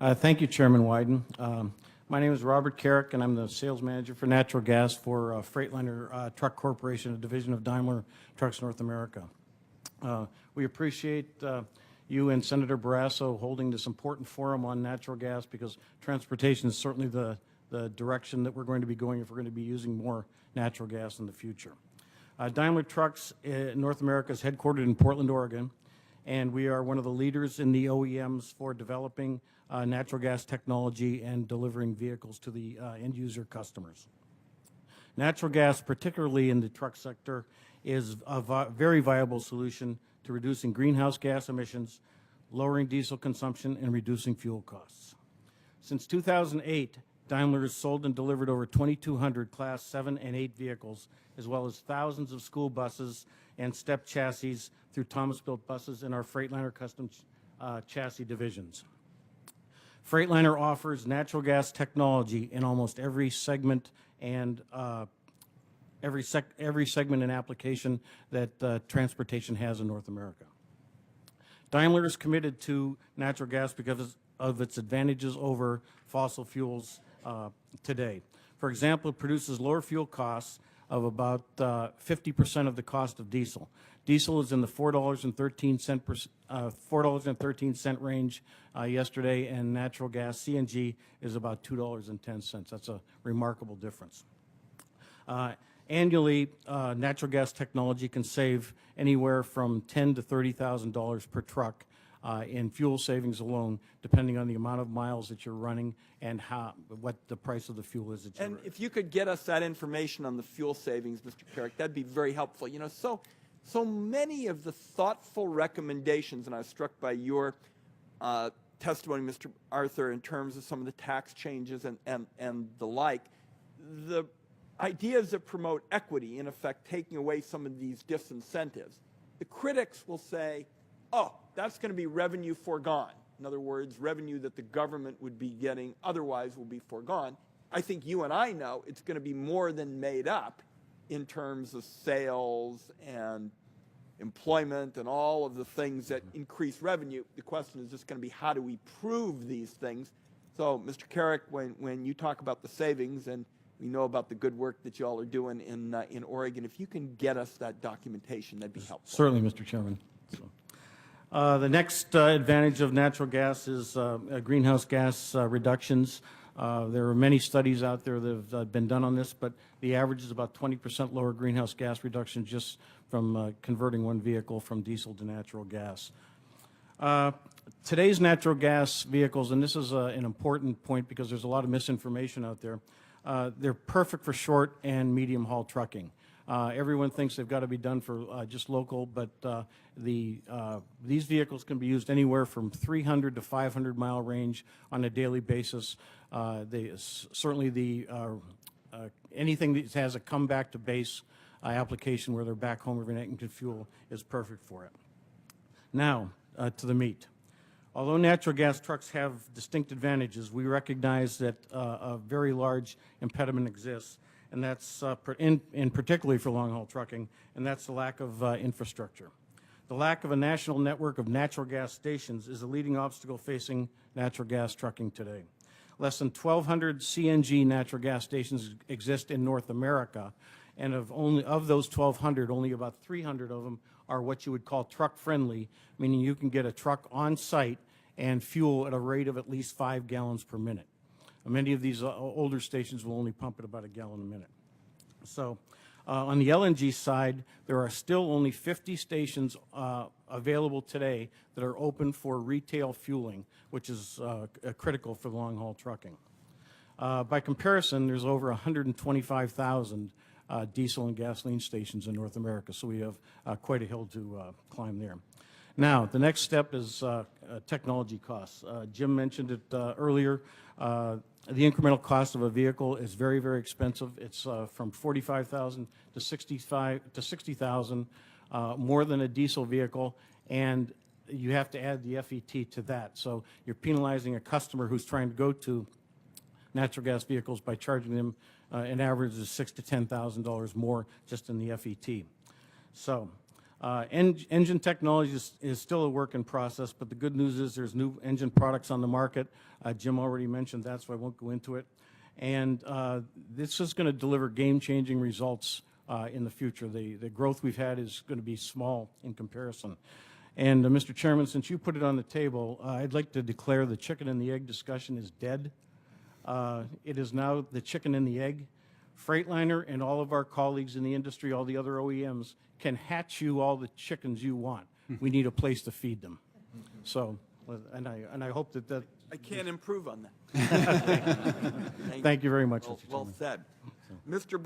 Thank you, Chairman Wyden. My name is Robert Carrick, and I'm the sales manager for natural gas for Freightliner Truck Corporation, a division of Daimler Trucks North America. We appreciate you and Senator Barrasso holding this important forum on natural gas, because transportation is certainly the direction that we're going to be going if we're going to be using more natural gas in the future. Daimler Trucks North America is headquartered in Portland, Oregon, and we are one of the leaders in the OEMs for developing natural gas technology and delivering vehicles to the end user customers. Natural gas, particularly in the truck sector, is a very viable solution to reducing greenhouse gas emissions, lowering diesel consumption, and reducing fuel costs. Since 2008, Daimler has sold and delivered over 2,200 Class 7 and 8 vehicles, as well as thousands of school buses and step chassis through Thomas-built buses in our Freightliner custom chassis divisions. Freightliner offers natural gas technology in almost every segment and every segment and application that transportation has in North America. Daimler is committed to natural gas because of its advantages over fossil fuels today. For example, it produces lower fuel costs of about 50% of the cost of diesel. Diesel is in the $4.13 range yesterday, and natural gas, CNG, is about $2.10. That's a remarkable difference. Annually, natural gas technology can save anywhere from $10,000 to $30,000 per truck in fuel savings alone, depending on the amount of miles that you're running and what the price of the fuel is that you're running. And if you could get us that information on the fuel savings, Mr. Carrick, that'd be very helpful. You know, so many of the thoughtful recommendations, and I was struck by your testimony, Mr. Arthur, in terms of some of the tax changes and the like, the ideas that promote equity, in effect, taking away some of these disincentives. The critics will say, oh, that's going to be revenue foregone. In other words, revenue that the government would be getting otherwise will be foregone. I think you and I know it's going to be more than made up in terms of sales and employment and all of the things that increase revenue. The question is just going to be, how do we prove these things? So, Mr. Carrick, when you talk about the savings, and we know about the good work that you all are doing in Oregon, if you can get us that documentation, that'd be helpful. Certainly, Mr. Chairman. The next advantage of natural gas is greenhouse gas reductions. There are many studies out there that have been done on this, but the average is about 20% lower greenhouse gas reduction just from converting one vehicle from diesel to natural gas. Today's natural gas vehicles, and this is an important point because there's a lot of misinformation out there, they're perfect for short and medium haul trucking. Everyone thinks they've got to be done for just local, but these vehicles can be used anywhere from 300 to 500 mile range on a daily basis. Certainly anything that has a come back to base application where they're back home every night and can fuel is perfect for it. Now, to the meat. Although natural gas trucks have distinct advantages, we recognize that a very large impediment exists, and that's in particularly for long-haul trucking, and that's the lack of infrastructure. The lack of a national network of natural gas stations is a leading obstacle facing natural gas trucking today. Less than 1,200 CNG natural gas stations exist in North America, and of those 1,200, only about 300 of them are what you would call truck-friendly, meaning you can get a truck on site and fuel at a rate of at least 5 gallons per minute. Many of these older stations will only pump at about a gallon a minute. So on the LNG side, there are still only 50 stations available today that are open for retail fueling, which is critical for long-haul trucking. By comparison, there's over 125,000 diesel and gasoline stations in North America, so we have quite a hill to climb there. Now, the next step is technology costs. Jim mentioned it earlier. The incremental cost of a vehicle is very, very expensive. It's from $45,000 to $60,000, more than a diesel vehicle, and you have to add the FET to that. So you're penalizing a customer who's trying to go to natural gas vehicles by charging them an average of $6,000 to $10,000 more just in the FET. So Engine technology is still a work in process, but the good news is there's new engine products on the market. Jim already mentioned that, so I won't go into it. And this is going to deliver game-changing results in the future. The growth we've had is going to be small in comparison. And Mr. Chairman, since you put it on the table, I'd like to declare the chicken and the egg discussion is dead. It is now the chicken and the egg. Freightliner and all of our colleagues in the industry, all the other OEMs, can hatch you all the chickens you want. We need a place to feed them. So, and I hope that I can't improve on that. Thank you very much, Mr. Well Chairman. said. Mr.